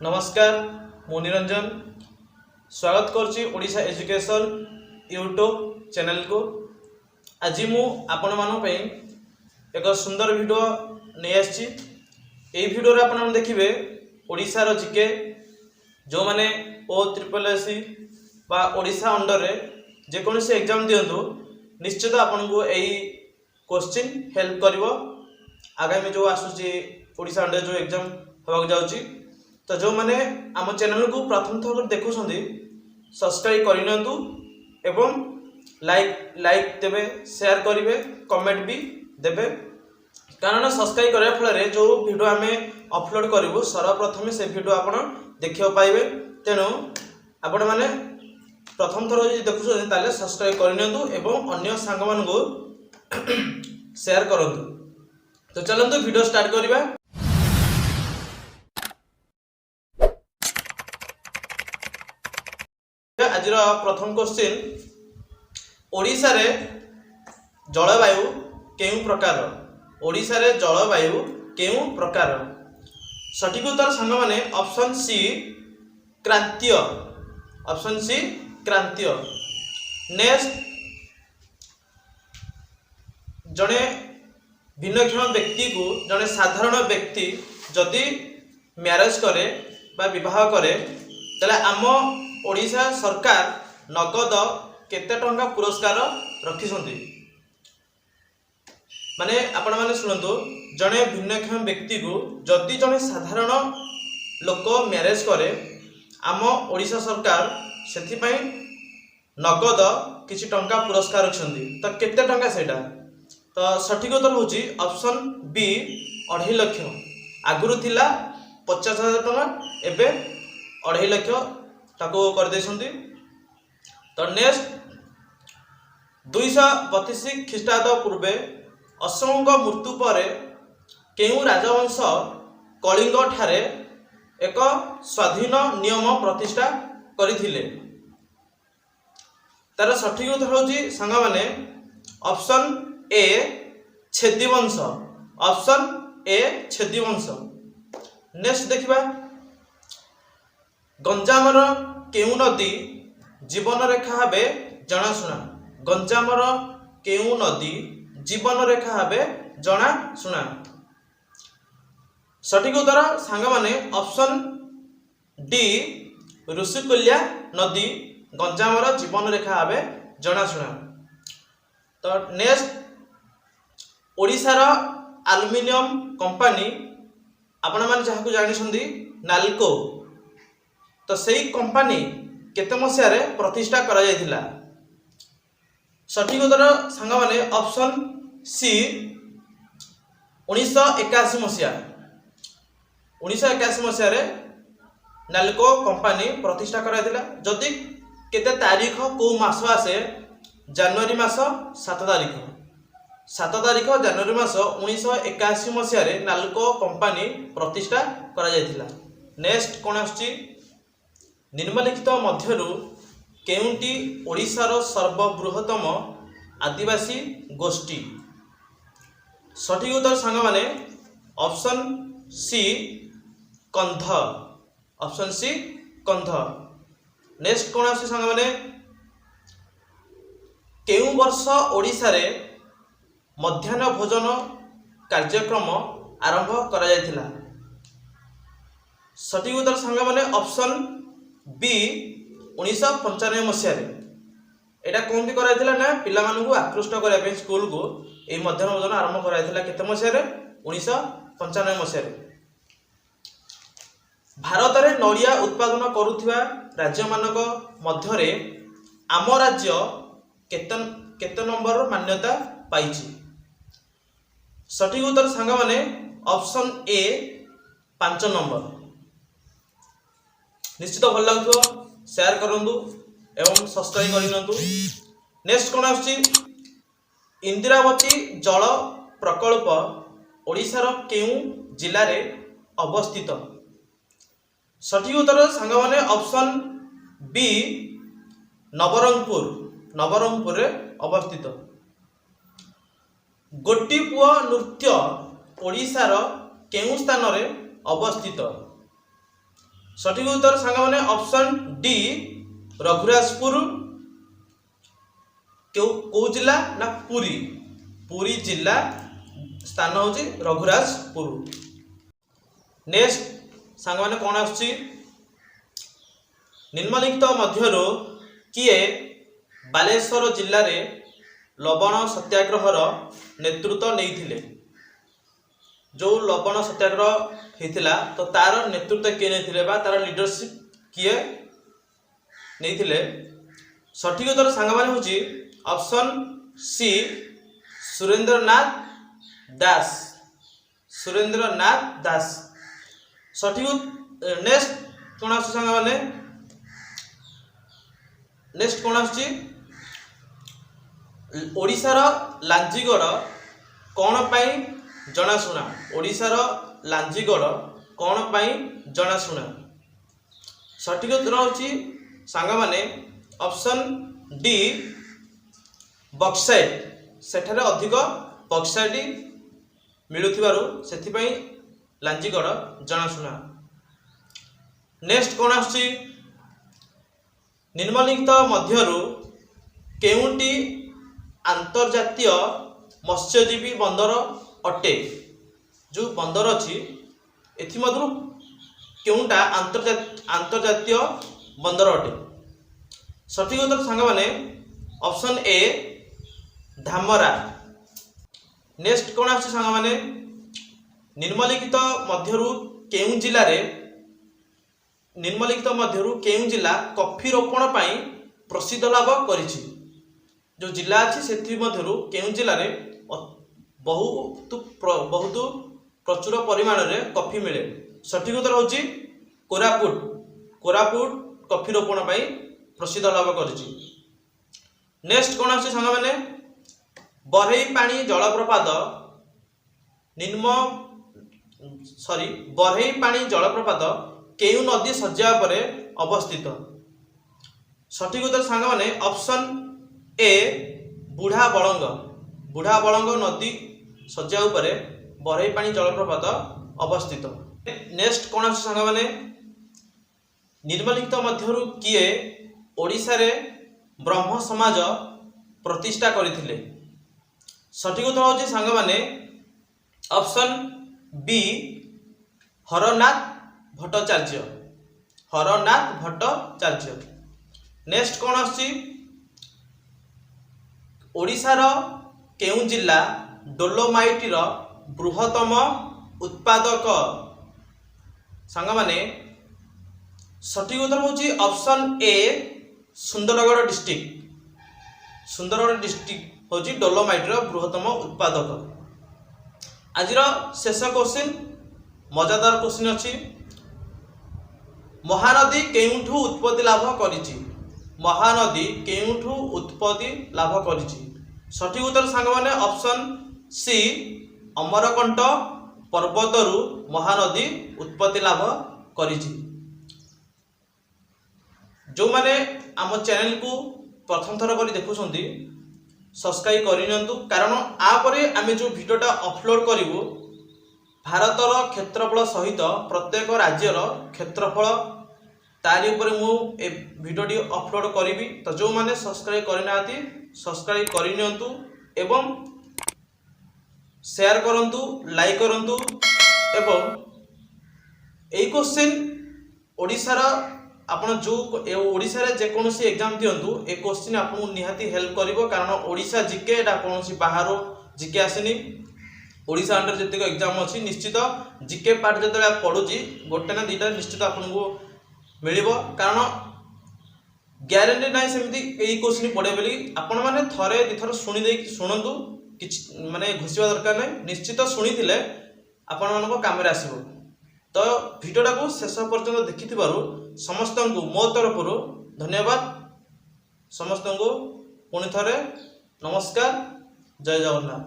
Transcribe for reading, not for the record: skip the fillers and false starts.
नमस्कार मु निरंजन स्वागत करछि ओडिशा एजुकेशन यूट्यूब चैनल को। आज मु आपण मानो पे एक सुंदर वीडियो नै आछि। ए वीडियो रे आपण देखिबे ओडिशा रो जीके जो माने OSSC बा ओडिशा अंडर रे जे कोनोसी एग्जाम दियंतु निश्चित आपण को एई क्वेश्चन हेल्प करिवो। आगामी जो आसुची ओडिशा अंडर जो एग्जाम होबाक जाउची तो जो माने आम चैनल को प्रथम थर देखुं सब्सक्राइब करनियंतु एवं लाइक देबे शेयर करिवे कमेंट भी देबे कारण सब्सक्राइब करबा फल जो वीडियो आमे अपलोड करिवु सर्वप्रथम से वीडियो आपण देखियो पाइबे। तेणु आपण माने प्रथम थर जे देखुं ताले सब्सक्राइब करनियंतु एवं अन्य सांग मान को शेयर करंतु। तो चलंतु वीडियो स्टार्ट करिबा। आज प्रथम क्वेश्चन ओडिशा रे जलवायु केउ प्रकार ओडिशा रे जलवायु केउ प्रकार सठिक उत्तर सांग माने ऑप्शन सी क्रांतीय ऑप्शन सी क्रांतीय। नेक्स्ट जने भिन्नक्षम व्यक्ति को जने साधारण व्यक्ति जदि मैरेज करे बा विवाह करे तले आम ओडिशा सरकार नगद केते टंका पुरस्कार रखिसंती माने आपण माने सुनंतु जने भिन्नक्षम व्यक्ति को जदि जने साधारण लोक मैरेज करे आम ओडिशा सरकार सेथि पई नगद किछि टंका पुरस्कार रखिसंती। तो केते टंका सेटा तो सठिक उत्तर होची ऑप्शन बी 2.5 लाख। आगुरु थिला 50,000 टंका एबे 2.5 लाख ताको कर देसंती। तो नेक्स्ट 232 ख्रीष्टाब्द पूर्वे अशोक मृत्यु पर केउ राजवंश कलिंग ठारे एक स्वाधीन नियम प्रतिष्ठा करिथिले। तार सठिक उत्तर होची संग माने ऑप्शन ए छेदीवंश ऑप्शन ए छेदीवंश। नेक्स्ट देखिबा गंजामर केउ नदी जीवन रेखा भावे जनाशुना गंजामर केउ नदी जीवन रेखा भावे जनाशुना। सठिक उत्तर सांग माने ऑप्शन डी ऋषिकुल्या नदी गंजामर जीवन रेखा भावे जनाशुना। तो नेक्स्ट ओडिशा रो एल्युमिनियम कंपनी आपण माने जहा को जानिसंदी नालको तो सही कंपनी केते मसिया रे प्रतिष्ठा करा जायथिला। सठिक उत्तर सांग माने ऑप्शन सी 1981 मसिया 1981 मसिया रे नालको कंपनी प्रतिष्ठा करा जायथिला। जदि केते तारीख को मास आसे जनवरी मास 7 तारीख जनवरी मास 1981 मसिया रे नालको कंपनी प्रतिष्ठा करा जायथिला। नेक्स्ट कोन आछि निम्नलिखित मध्यरु केउंटी ओडिशार सर्वबृहत्तम आदिवासी गोष्ठी सठिक उत्तर सांग माने ऑप्शन सी कंध ऑप्शन सी कंध। नेक्स्ट कोन आछि सांग माने केउ वर्ष ओडिशा रे मध्याह्न भोजन कार्यक्रम आरंभ करा जायथिला। सठिक उत्तर सांग माने ऑप्शन बी 1995 मसिया रे एटा कोन भी कराइथिला ना पिला मानु को आकृष्ट करै पे स्कूल को ए मध्याह्न भोजन आरंभ कराइथिला केते मसिया रे 1995 मसिया रे। भारत रे नड़िया उत्पादन करुथिबा राज्य मानक मध्य रे आम राज्य केते नंबर मान्यता पाइछि। सठिक उत्तर सांग माने ऑप्शन ए 5 नंबर। निश्चित भल लगुथो शेयर करंतु एवं सब्सक्राइब करनियंतु। नेक्स्ट कोन आछि इंदिरावती जल प्रकल्प ओडिशा रो केउ जिल्ला रे अवस्थित। सठिक उत्तर सांग माने ऑप्शन बी नवरंगपुर रे अवस्थित। गोटीपुआ नृत्य ओडिशा रो केउ स्थान रे अवस्थित। सठिक उत्तर सांग माने ऑप्शन डी रघुराजपुर को जिला ना पुरी पुरी जिला स्थान होची रघुराजपुर। नेक्स्ट सांग माने कोन आछि निम्नलिखित मध्यरो किए बालेश्वर जिल्ला रे लवण सत्याग्रहर नेतृत्व नहीं जो लवण सत्याग्रह होता तो तार नेतृत्व किए नहीं तार लीडरशिप किए नहीं। सठिक उत्तर सांग माने होची ऑप्शन सी सुरेंद्रनाथ दास सुरेंद्रनाथ दास। सठिक नेक्स्ट कोन आछि सांग माने नेक्स्ट कोन आछि ओडिशार लांजीगड़ कौन पाई जनाशुना ओडिशार लांजीगड़ कौन पाई जनाशुना। सठिक उत्तर होची सांग माने ऑप्शन डी बक्साइट सेठारे अधिक बक्साइट मिलुथिबारु सेथिपई लांजीगड़ जनाशुना। नेक्स्ट कोन आछि निम्नलिखित मध्यरु केउंटी अंतर्जातीय मत्स्यजीवी बंदर अटे जो बंदर अच्छी एमध्य केउंटा अंतर्जातीय बंदर अटे। सठिक उत्तर सांग माने ऑप्शन ए धामरा। नेक्स्ट कौन आछि सांग माने निम्नलिखित मध्यरु केउं जिल्ला रे निम्नलिखित मध्यरु केउं जिल्ला कॉफी रोपण पाई प्रसिद्ध लाभ करिछि जो जिला अच्छी से मध्यरु केउं जिल्ला रे बहुत प्रचुर परिमाण रे कॉफी मिले। सठिक उत्तर होची कोरापुट कोरापुट कॉफी रोपण पाई प्रसिद्ध लाभ करिछि। नेक्स्ट कोन आछि सांग माने बरही पानी जलप्रपात बरही पानी जलप्रपात केउं नदी सज्जा पर अवस्थित। सठिक उत्तर सांग माने ऑप्शन ए बुढ़ा बड़ंग नदी सज्जा उपरे बरही पानी जलप्रपात अवस्थित। नेक्स्ट कौन आछि सांग माने निम्नलिखित मध्यरु किए ओडिशा रे ब्रह्म समाज प्रतिष्ठा करथिले। सठिक उत्तर होछि सांग माने option B Harnath Bhattacharya. Next कौन आछि ओडिशार केउं जिला डोलोमाइट रो बृहत्तम उत्पादक सांग माने सठिक उत्तर होची ऑप्शन ए सुंदरगढ़ डिस्ट्रिक्ट होची डोलोमाइट रो बृहत्तम उत्पादक। आज शेष क्वेश्चन मजादार क्वेश्चन अछि महानदी केउठु उत्पत्ति लाभ करिछि महानदी केउठु उत्पत्ति लाभ करिछि। सठिक उत्तर सांग माने ऑप्शन सी अमरकंट पर्वतरु महानदी उत्पत्ति लाभ करिछि। जो माने आम चैनल को प्रथम थर करी देखुछंती सब्सक्राइब करिनंतु कारण आपरे आमे जो भिडियोटा अपलोड करिवु भारतर क्षेत्रफल सहित प्रत्येक राज्यर क्षेत्रफल तारी ऊपर मु ए भिडियोटी अपलोड करी तो जो माने सब्सक्राइब करनाती सब्सक्राइब करिनियंतु एवं शेयर करंतु लाइक करंतु एवं ए क्वेश्चन ओडिसा रा आपण जो ओडिसा रे जे कोनोसी एग्जाम दियंतु ए क्वेश्चन आपन निहाती हेल्प करिवो कारण ओडिसा जीके एटा कोनोसी बाहरो जीके आसेनी ओडिसा अंडर जतिक एग्जाम अछि निश्चित जीके पार्ट जतले पढुची गोटे ना दुटा निश्चित आपन को मिलिबो कारण ग्यारंटी नाही सेमती एई क्वेश्चन पढे बोली आपण माने थरे दिथर सुनि दे सुनंतु किछ माने घुसिबा दरकार नै निश्चित सुनिथिले आपण मानको काम रे आसीबो। तो भिडियोटा को शेष पर्यंत देखिथिबारु समस्तंकु मो तरफरु धन्यवाद। समस्तंकु पुनि थरे नमस्कार जय जगन्नाथ।